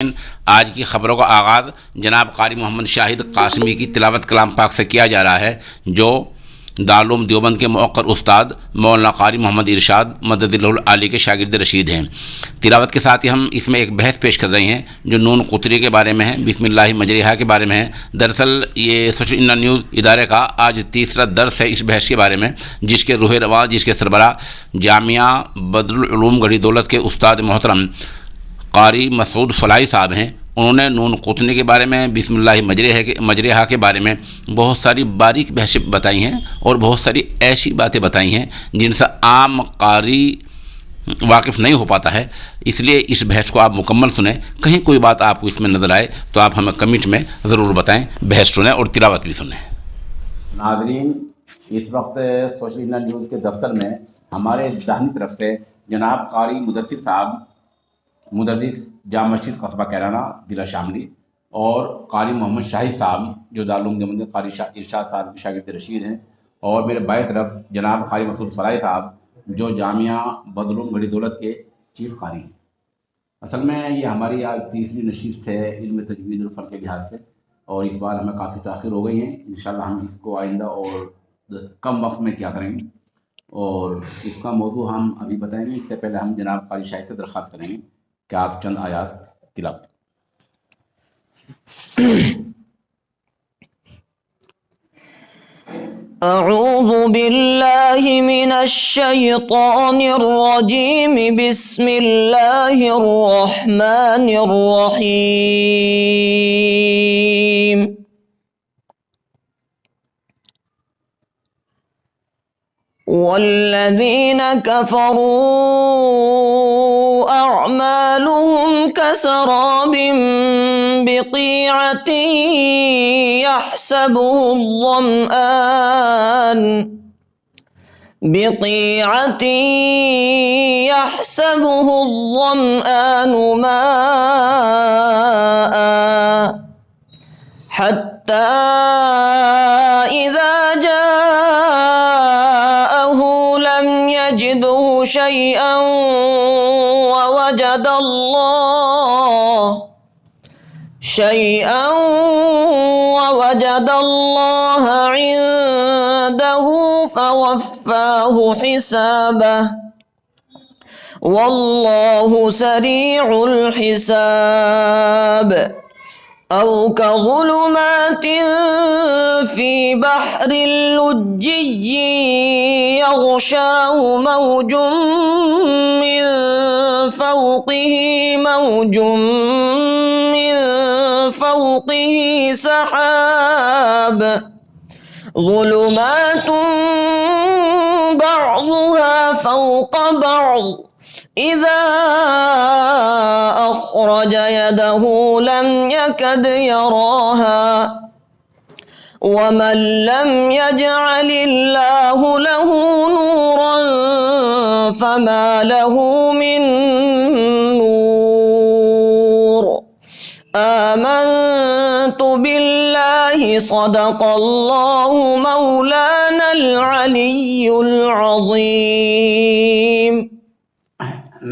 ناظرین، آج کی خبروں کا آغاز جناب قاری محمد شاہد قاسمی کی تلاوت کلام پاک سے کیا جا رہا ہے، جو دارالعلوم دیوبند کے موقر استاد مولانا قاری محمد ارشاد مدد اللہ العالی کے شاگرد رشید ہیں۔ تلاوت کے ساتھ ہی ہم اس میں ایک بحث پیش کر رہے ہیں جو نون قطری کے بارے میں ہے، بسم اللہ مجریہا کے بارے میں ہے۔ دراصل یہ سوشل انڈیا نیوز ادارے کا آج تیسرا درس ہے اس بحث کے بارے میں، جس کے روح رواں، جس کے سربراہ جامعہ بدرالعلوم گڑھی دولت کے استاد محترم قاری مسعود فلاحی صاحب ہیں۔ انہوں نے نون قطنی کے بارے میں، بسم اللہ مجریہا کے بارے میں بہت ساری باریک بحثیں بتائی ہیں اور بہت ساری ایسی باتیں بتائی ہیں جن سے عام قاری واقف نہیں ہو پاتا ہے۔ اس لیے اس بحث کو آپ مکمل سنیں، کہیں کوئی بات آپ کو اس میں نظر آئے تو آپ ہمیں کمنٹ میں ضرور بتائیں، بحث سنیں اور تلاوت بھی سنیں۔ ناظرین، اس وقت سوشل انڈیا نیوز کے دفتر میں ہمارے داہنی طرف سے جناب قاری مدثر صاحب، مدرس جامع مسجد قصبہ کیرانہ ضلع شاملی، اور قاری محمد شاہد صاحب جو دارالعلوم دیوبند کے قاری ارشاد صاحب کے شاگرد رشید ہیں، اور میرے بائیں طرف جناب قاری مسعود فلاحی صاحب جو جامعہ بدرالعلوم گڑھی دولت کے چیف قاری ہیں۔ اصل میں یہ ہماری آج تیسری نشست ہے علم تجوید اور فن کے لحاظ سے، اور اس بار ہمیں کافی تاخیر ہو گئی ہے۔ انشاءاللہ ہم اس کو آئندہ اور کم وقت میں کیا کریں گے، اور اس کا موضوع ہم ابھی بتائیں گے۔ اس سے پہلے ہم جناب قاری شاہد سے درخواست کریں گے کہ آپ چند آیات تلاوت کریں۔ اعوذ باللہ من الشیطان الرجیم، بسم اللہ الرحمن الرحیم۔ والذین کفروا اعمالهم كسراب بقيعة يحسبه الظمآن ماء حتى إذا جاءه لم يجده شيئا ووجد الله عنده فوفاه حسابه والله سريع الحساب۔ أو كظلمات في بحر لجي يغشاه موج من فوقه سحاب، ظلمات بعضها فوق بعض إذا أخرج يده لم يكد يراها، ومن لم يجعل الله له نورا فما له من نور۔ آمنت بالله صدق الله مولانا العلي العظيم۔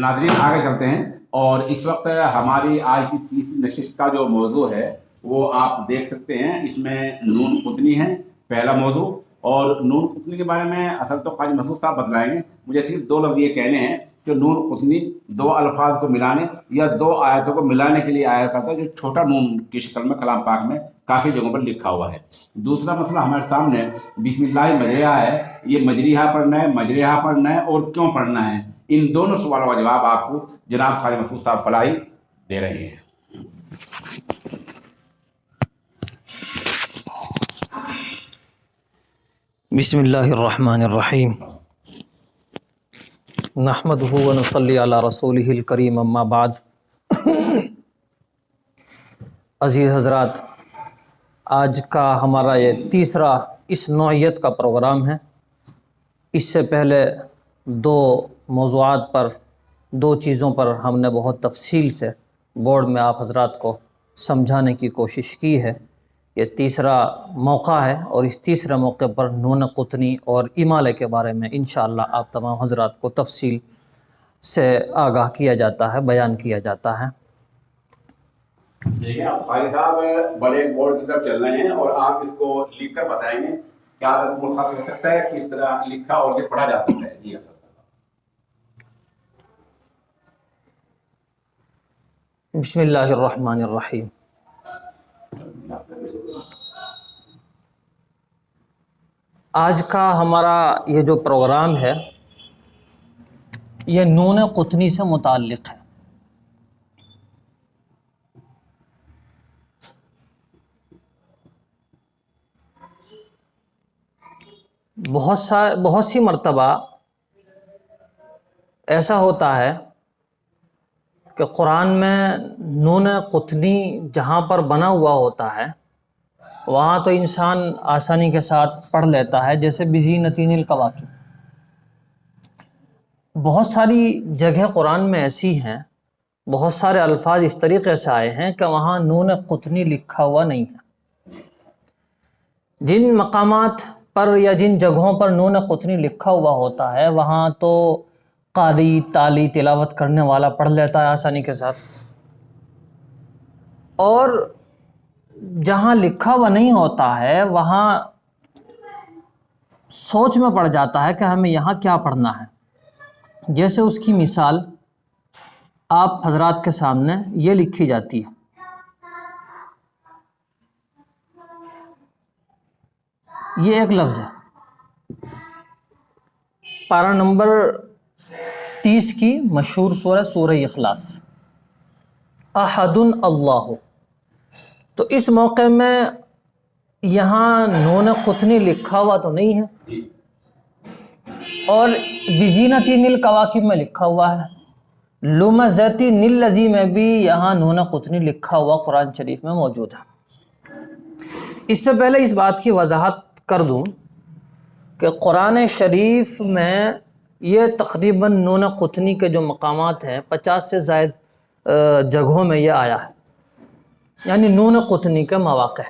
ناظرین، آگے چلتے ہیں، اور اس وقت ہماری آج کی تیسری نشست کا جو موضوع ہے وہ آپ دیکھ سکتے ہیں۔ اس میں نون قطنی ہے پہلا موضوع، اور نون قطنی کے بارے میں اصل تو قاری مسعود صاحب بتلائیں گے۔ مجھے صرف دو لفظ یہ کہنے ہیں کہ نون قطنی دو الفاظ کو ملانے یا دو آیتوں کو ملانے کے لیے آیا کرتا ہے، جو چھوٹا نون کی شکل میں کلام پاک میں کافی جگہوں پر لکھا ہوا ہے۔ دوسرا مسئلہ ہمارے سامنے بسم اللہ مجریہا ہے، یہ مجریہا پڑھنا ہے، مجریہا پڑھنا ہے اور کیوں پڑھنا ہے، ان دونوں سوالوں کا جواب آپ کو جناب قاری مسعود صاحب فلاحی دے رہے ہیں۔ بسم اللہ الرحمن الرحیم، نحمدہ ونصلی علی رسولہ الکریم، اما بعد۔ عزیز حضرات، آج کا ہمارا یہ تیسرا اس نوعیت کا پروگرام ہے۔ اس سے پہلے دو موضوعات پر، دو چیزوں پر ہم نے بہت تفصیل سے بورڈ میں آپ حضرات کو سمجھانے کی کوشش کی ہے۔ یہ تیسرا موقع ہے، اور اس تیسرے موقع پر نون قطنی اور امالے کے بارے میں انشاءاللہ آپ تمام حضرات کو تفصیل سے آگاہ کیا جاتا ہے، بیان کیا جاتا ہے۔ دیکھیں اب قاری صاحب بلیک بورڈ کی طرف چل رہے ہیں اور آپ اس کو لکھ کر بتائیں گے کیا رسم الخط ہو سکتا ہے، کس طرح لکھا اور یہ پڑھا جا سکتا ہے. جی بسم اللہ الرحمن الرحیم. آج کا ہمارا یہ جو پروگرام ہے یہ نون قطنی سے متعلق ہے. بہت سی مرتبہ ایسا ہوتا ہے کہ قرآن میں نون قطنی جہاں پر بنا ہوا ہوتا ہے وہاں تو انسان آسانی کے ساتھ پڑھ لیتا ہے، جیسے بزینتین الکواکب. بہت ساری جگہ قرآن میں ایسی ہیں، بہت سارے الفاظ اس طریقے سے آئے ہیں کہ وہاں نون قطنی لکھا ہوا نہیں ہے. جن مقامات پر یا جن جگہوں پر نون قطنی لکھا ہوا ہوتا ہے وہاں تو قاری تالی تلاوت کرنے والا پڑھ لیتا ہے آسانی کے ساتھ، اور جہاں لکھا ہوا نہیں ہوتا ہے وہاں سوچ میں پڑ جاتا ہے کہ ہمیں یہاں کیا پڑھنا ہے. جیسے اس کی مثال آپ حضرات کے سامنے یہ لکھی جاتی ہے. یہ ایک لفظ ہے، پارہ نمبر 30 کی مشہور سورہ اخلاص، احد اللہ. تو اس موقع میں یہاں نون قطنی لکھا ہوا تو نہیں ہے، اور بزینتین الکواکب میں لکھا ہوا ہے. لمزتین الذی میں بھی یہاں نون قطنی لکھا ہوا قرآن شریف میں موجود ہے. اس سے پہلے اس بات کی وضاحت کر دوں کہ قرآن شریف میں یہ تقریباً نون قطنی کے جو مقامات ہیں 50 سے زائد جگہوں میں یہ آیا ہے، یعنی نون قطنی کے مواقع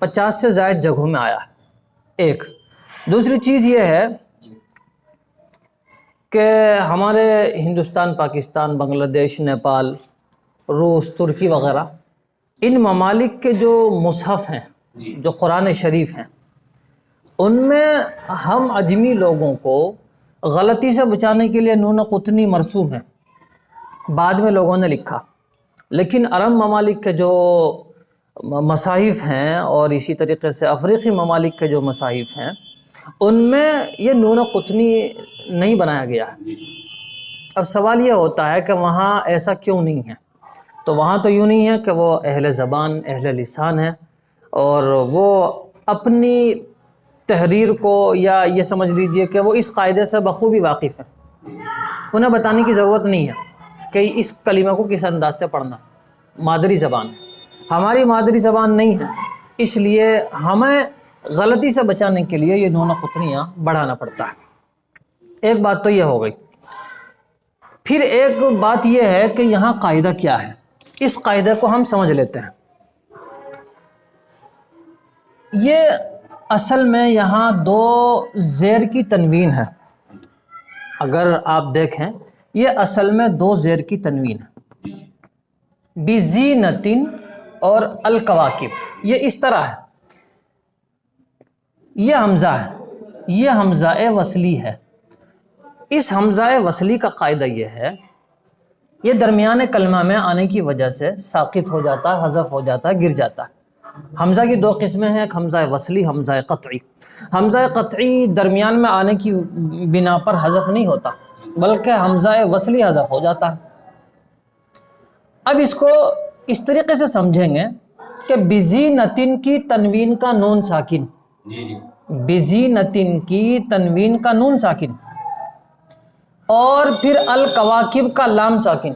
50 سے زائد جگہوں میں آیا ہے. ایک دوسری چیز یہ ہے کہ ہمارے ہندوستان، پاکستان، بنگلہ دیش، نیپال، روس، ترکی وغیرہ ان ممالک کے جو مصحف ہیں، جو قرآن شریف ہیں، ان میں ہم عجمی لوگوں کو غلطی سے بچانے کے لیے نون قطنی مرسوم ہے، بعد میں لوگوں نے لکھا. لیکن عرب ممالک کے جو مصاحف ہیں اور اسی طریقے سے افریقی ممالک کے جو مصاحف ہیں ان میں یہ نون قطنی نہیں بنایا گیا ہے. اب سوال یہ ہوتا ہے کہ وہاں ایسا کیوں نہیں ہے؟ تو وہاں تو یوں نہیں ہے کہ وہ اہل زبان، اہل لسان ہیں اور وہ اپنی تحریر کو، یا یہ سمجھ لیجئے کہ وہ اس قاعدے سے بخوبی واقف ہیں، انہیں بتانے کی ضرورت نہیں ہے کہ اس کلمہ کو کس انداز سے پڑھنا. مادری زبان ہے، ہماری مادری زبان نہیں ہے، اس لیے ہمیں غلطی سے بچانے کے لیے یہ نون قطنیاں بڑھانا پڑتا ہے. ایک بات تو یہ ہو گئی. پھر ایک بات یہ ہے کہ یہاں قاعدہ کیا ہے، اس قاعدے کو ہم سمجھ لیتے ہیں. یہ اصل میں یہاں دو زیر کی تنوین ہے. اگر آپ دیکھیں یہ اصل میں دو زیر کی تنوین ہے، بزینتین اور الکواکب. یہ اس طرح ہے، یہ حمزہ ہے، یہ حمزہ وصلی ہے. اس حمزہ وصلی کا قاعدہ یہ ہے، یہ درمیان کلمہ میں آنے کی وجہ سے ساقط ہو جاتا ہے، حذف ہو جاتا ہے، گر جاتا ہے. حمزہ کی دو قسمیں ہیں، ایک حمزہ وصلی، حمزہ قطعی. حمزہ قطعی درمیان میں آنے کی بنا پر حذف نہیں ہوتا بلکہ حمزہ وصلی حذف ہو جاتا ہے. اب اس کو اس طریقے سے سمجھیں گے کہ بزینتین کی تنوین کا نون ساکن، بزینتین کی تنوین کا نون ساکن، اور پھر الکواکب کا لام ساکن،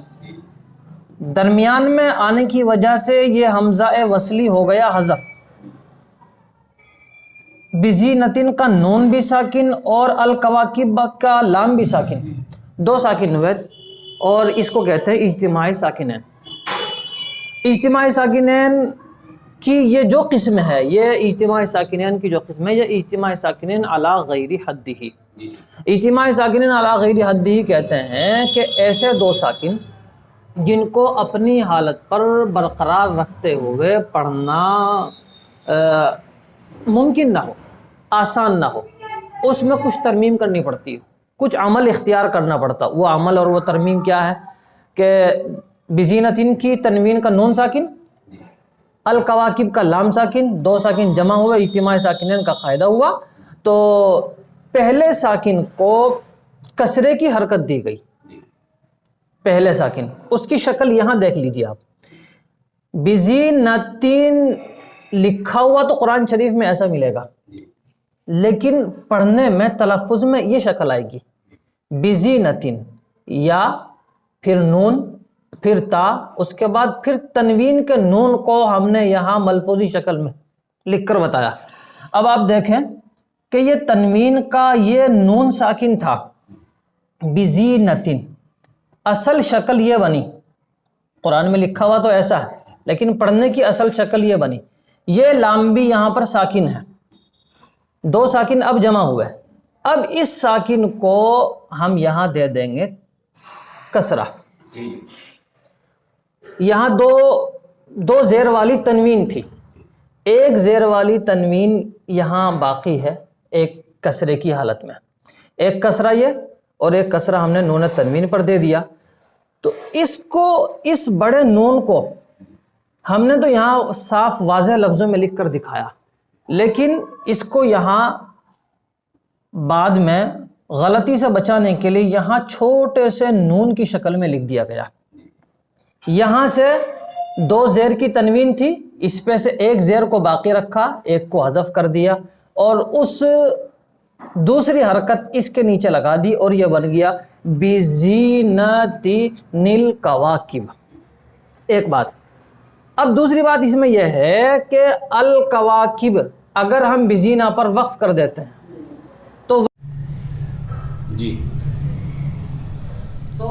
درمیان میں آنے کی وجہ سے یہ حمزہ وصلی ہو گیا حذف. بزینتین کا نون بھی ساکن اور الکواکب کا لام بھی ساکن، دو ساکن ہوئے، اور اس کو کہتے ہیں اجتماعی ساکنین. اجتماعی ساکنین کی یہ جو قسم ہے، یہ اجتماعی ساکنین کی جو قسم ہے، یہ اجتماعی ساکنین علی غیر حدہ. اجتماعی ساکنین علی غیر حدہ کہتے ہیں کہ ایسے دو ساکن جن کو اپنی حالت پر برقرار رکھتے ہوئے پڑھنا ممکن نہ ہو، آسان نہ ہو، اس میں کچھ ترمیم کرنی پڑتی ہے، کچھ عمل اختیار کرنا پڑتا۔ وہ عمل اور وہ ترمیم کیا ہے کہ بزینتن کی تنوین کا نون ساکن، الکواکب کا لام ساکن، دو ساکن جمع ہوئے، اجتماع ساکنین کا قاعدہ ہوا، تو پہلے ساکن کو کسرے کی حرکت دی گئی، پہلے ساکن، اس کی شکل یہاں دیکھ لیجیے آپ، بزینتین لکھا ہوا تو قرآن شریف میں ایسا ملے گا، لیکن پڑھنے میں تلفظ میں یہ شکل آئے گی، بزینتین، یا پھر نون، پھر تا، اس کے بعد پھر تنوین کے نون کو ہم نے یہاں ملفوظی شکل میں لکھ کر بتایا۔ اب آپ دیکھیں کہ یہ تنوین کا یہ نون ساکن تھا، بزینتین، اصل شکل یہ بنی، قرآن میں لکھا ہوا تو ایسا ہے لیکن پڑھنے کی اصل شکل یہ بنی، یہ لام بھی یہاں پر ساکن ہے، دو ساکن اب جمع ہوئے، اب اس ساکن کو ہم یہاں دے دیں گے کسرہ، یہاں دو زیر والی تنوین تھی، ایک زیر والی تنوین یہاں باقی ہے ایک کسرے کی حالت میں، ایک کسرہ یہ اور ایک کسرہ ہم نے نون تنوین پر دے دیا، تو اس بڑے نون کو ہم نے تو یہاں صاف واضح لفظوں میں لکھ کر دکھایا، لیکن اس کو یہاں بعد میں غلطی سے بچانے کے لیے یہاں چھوٹے سے نون کی شکل میں لکھ دیا گیا، یہاں سے دو زیر کی تنوین تھی، اس پہ سے ایک زیر کو باقی رکھا، ایک کو حذف کر دیا، اور اس دوسری حرکت اس کے نیچے لگا دی، اور یہ بن گیا بزینتین الکواکب۔ ایک بات، اب دوسری بات اس میں یہ ہے کہ الکواکب اگر ہم بزینہ پر وقف کر دیتے ہیں جی تو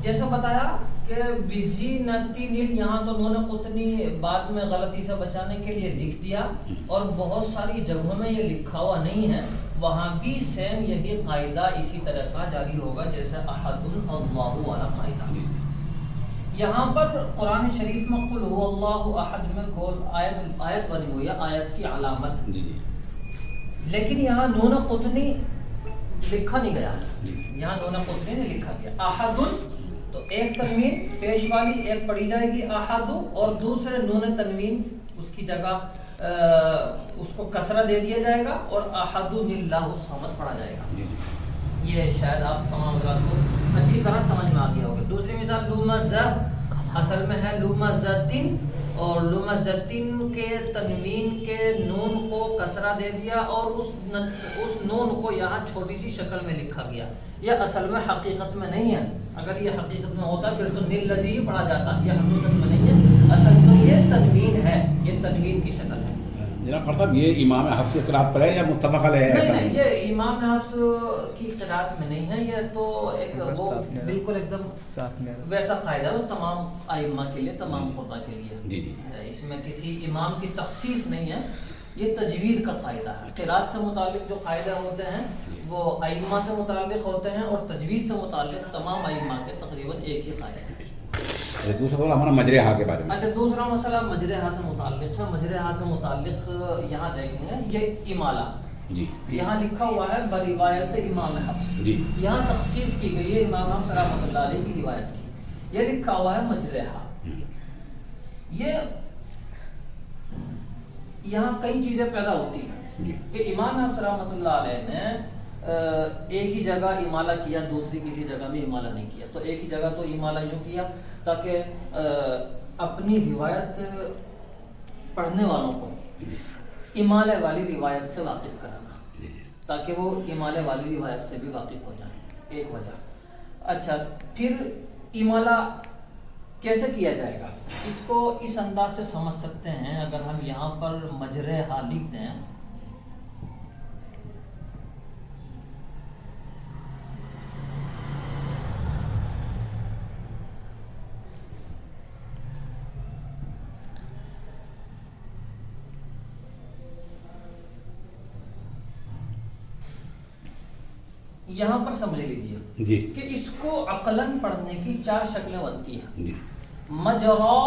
جیسے بتایا کہ بزینتین، یہاں تو نون قطنی بعد میں غلطی سے بچانے کے لیے لکھ دیا، اور بہت ساری جگہوں میں یہ لکھا ہوا نہیں ہے، وہاں بھی سیم یہی قاعدہ اسی طرح کا جاری ہوگا جیسے احد اللہ والا قاعدہ۔ یہاں پر قرآن شریف میں قل هو اللہ احد میں گول آیت بنی ہوئی ہے، آیت کی علامت، لیکن یہاں نون قطنی لکھا نہیں گیا، یہاں نون قطنی نہیں لکھا گیا، احد، تو ایک تنوین پیش والی ایک پڑھی جائے گی احد، اور دوسرے نون تنوین اس کی جگہ اس کو کسرہ دے دیا جائے گا اور احد اللہ الصمد پڑھا جائے گا۔ یہ شاید آپ تمام حضرات کو اچھی طرح سمجھ میں آ گیا ہوگا۔ دوسری مثال لمزہ، اصل میں ہے لمزتین، اور لمزتین کے تنوین کے نون کو کسرہ دے دیا اور اس نون کو یہاں چھوٹی سی شکل میں لکھا گیا، یہ اصل میں حقیقت میں نہیں ہے، اگر یہ حقیقت میں ہوتا پھر تو نیل لذی پڑھا جاتا، یہ حقیقت میں نہیں ہے، اصل میں یہ تنوین ہے، یہ تنوین کی شکل ہے۔ جناب خان صاحب، یہ امام حفص کی قرأت پر ہے یا متفق علیہ ہے؟ نہیں، یہ امام حفص کی قرأت میں نہیں ہے، یہ تو ایک وہ بالکل ایک دم ویسا قاعدہ ہے تمام ائمہ کے لیے، تمام قراء کے لیے، اس میں کسی امام کی تخصیص نہیں ہے، یہ تجوید کا قاعدہ ہے۔ قرأت سے متعلق جو قاعدے ہوتے ہیں وہ ائمہ سے متعلق ہوتے ہیں، اور تجوید سے متعلق تمام ائمہ کے تقریباً ایک ہی قاعدہ ہے۔ دوسرا سوال ہمارا مجرے ہا کے بارے میں۔ اچھا، دوسرا مسئلہ مجرے ہا سے متعلق ہے، مجرے ہا سے متعلق یہاں دیکھیں گے، یہ امالہ جی یہاں لکھا ہوا ہے بروایت امام حفص، جی، یہاں تخصیص کی گئی ہے امام حفص رحمۃ اللہ علیہ کی روایت کی، یہ لکھا ہوا ہے مجرے ہا۔ یہ یہاں کئی چیزیں پیدا ہوتی ہیں کہ امام حفص رحمۃ اللہ علیہ نے ایک ہی جگہ امالہ کیا، دوسری کسی جگہ میں امالہ نہیں کیا، تو ایک ہی جگہ تو امالہ یوں کیا تاکہ اپنی روایت پڑھنے والوں کو امالے والی روایت سے واقف کرانا، تاکہ وہ امالے والی روایت سے بھی واقف ہو جائیں، ایک وجہ۔ اچھا، پھر امالہ کیسے کیا جائے گا، اس کو اس انداز سے سمجھ سکتے ہیں، اگر ہم یہاں پر مجرے ہا لکھ دیں، یہاں پر سمجھ لیجیے جی کہ اس کو عقلاً پڑھنے کی 4 شکلیں بنتی ہیں. جی مجرا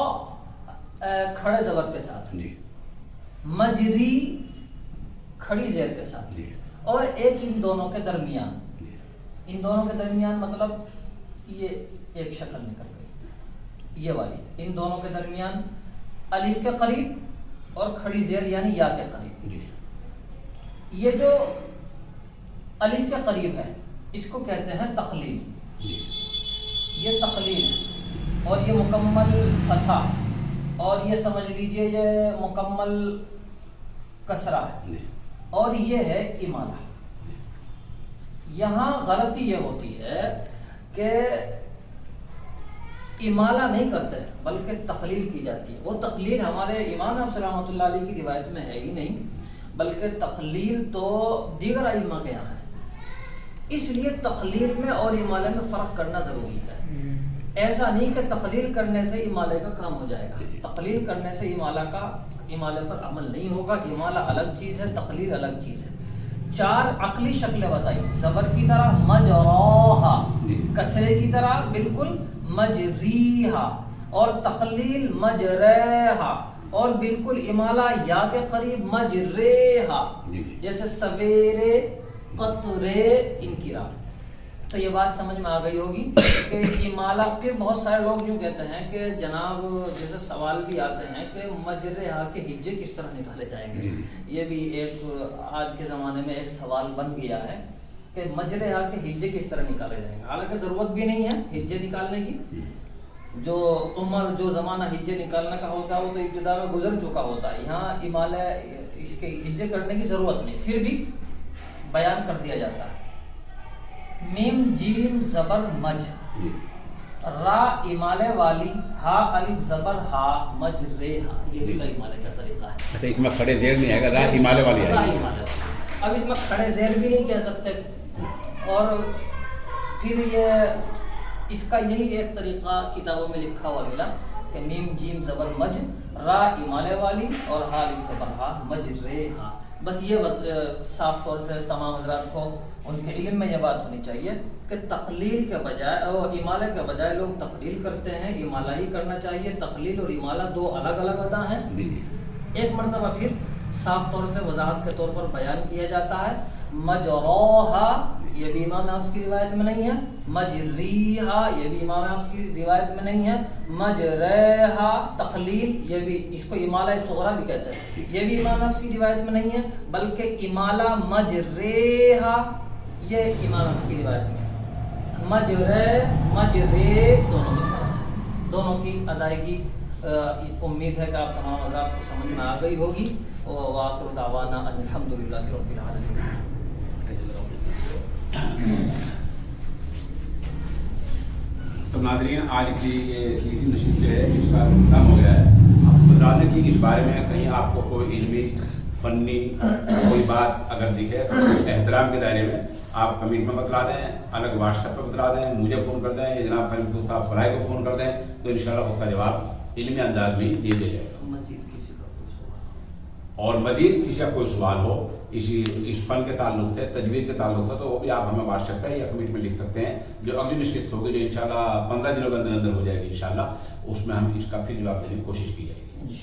کھڑے زبر کے ساتھ، جی مجری کھڑی زیر کے ساتھ، جی اور ایک ان دونوں کے درمیان. جی ان دونوں کے درمیان مطلب یہ ایک شکل نکل گئی، یہ والی. ان دونوں کے درمیان الف کے قریب اور کھڑی زیر یعنی یا کے قریب. جی یہ جو الف کے قریب ہے اس کو کہتے ہیں تقلیل. جی یہ تقلیل، اور یہ مکمل فتح، اور یہ سمجھ لیجئے یہ مکمل کسرہ ہے، جی اور یہ ہے امالہ. یہاں غلطی یہ ہوتی ہے کہ امالہ نہیں کرتے بلکہ تقلیل کی جاتی ہے. وہ تقلیل ہمارے امام ابو رحمۃ اللہ علیہ کی روایت میں ہے ہی نہیں، بلکہ تقلیل تو دیگر ائمہ کے یہاں ہے. اس لیے تقلیل میں اور امالے میں فرق کرنا ضروری ہے. ایسا نہیں کہ تقلیل کرنے سے امالے کا کام ہو جائے گا. تقلیل کرنے سے امالے پر عمل نہیں ہوگا. امالہ الگ چیز ہے، تقلیل الگ چیز ہے. 4 عقلی شکلیں بتائی، زبر کی طرح مجراہا، کسرے کی طرح بالکل مجریہا، اور تقلیل مجریہا، اور بالکل امالہ یا کے قریب مجریہا، جیسے سویرے قطرے انقراء. تو یہ بات سمجھ میں آ گئی ہوگی کہ امالہ. پھر بہت سارے لوگ یوں کہتے ہیں کہ جناب جیسے سوال بھی آتے ہیں کہ مجرہا کے ہجے کس طرح نکالے جائیں گے. یہ بھی ایک آج کے زمانے میں ایک سوال بن گیا ہے کہ مجرہا کے ہجے کس طرح نکالے جائیں گے. حالانکہ ضرورت بھی نہیں ہے ہجے نکالنے کی. جو زمانہ ہجے نکالنے کا ہوتا ہے وہ تو ابتدا میں گزر چکا ہوتا ہے. یہاں امالہ اس کے ہجے کرنے کی ضرورت نہیں، پھر بھی بیان کر دیا جاتا ہے. میم جیم زبر مج، را امالے والی، ہا الف زبر ہا، مج رے ہا. یہ اس کا امالے کا طریقہ ہے. اچھا، اس میں کھڑے زیر نہیں ہے گا، راہ امالے والی ہے. اب اس میں کھڑے زیر بھی نہیں کہہ سکتے. اور پھر یہ اس کا یہی ایک طریقہ کتابوں میں لکھا ہوا ملا کہ میم جیم زبر مج، را امالے والی، اور ہا الف زبر ہا، مج رے ہا. بس یہ صاف طور سے تمام حضرات کو ان کے علم میں یہ بات ہونی چاہیے کہ تقلیل کے بجائے اور امالے کے بجائے لوگ تقلیل کرتے ہیں. امالہ ہی کرنا چاہیے. تقلیل اور امالہ 2 الگ الگ ادا ہیں. ایک مرتبہ پھر صاف طور سے وضاحت کے طور پر بیان کیا جاتا ہے. مجروہا یہ بھی امام حفص کی روایت میں نہیں ہے. مجریہا یہ بھی امام حفص کی روایت میں نہیں ہے. مجریہا تقلیل یہ بھی، اس کو امالہ صغرا بھی کہتے ہیں، یہ بھی امام حفص کی روایت میں نہیں ہے. بلکہ امالہ مجریہا یہ امام حفص کی روایت میں ہے. مجرے دونوں کی ادائیگی. امید ہے کہ آپ تمام حضرات کو سمجھ میں آ گئی ہوگی. وآخر دعوانا ان الحمدللہ رب العالمین. تو ناظرین، آج کی یہ تیسری نشست ہے اس کا ختم ہو گیا ہے. آپ بتا دیں کہ اس بارے میں کہیں آپ کو کوئی علمی فنی کوئی بات اگر دکھے تو احترام کے دائرے میں آپ کمنٹ میں بتلا دیں، الگ واٹس ایپ پہ بتلا دیں، مجھے فون کر دیں یا جناب کریم صاحب فلاح کو فون کر دیں، تو انشاءاللہ اس کا جواب علمی انداز میں دے دیا جائے گا. اور مزید کسی کا کوئی سوال ہو اس فن کے تعلق سے، تجوید کے تعلق سے، تو وہ بھی آپ ہمیں واٹس ایپ پہ یا کمنٹ میں لکھ سکتے ہیں. جو اگلی نشست ہوگی جو انشاءاللہ 15 دنوں کے اندر ہو جائے گی انشاءاللہ، اس میں ہم اس کا پھر جواب دینے کی کوشش کی جائے گی.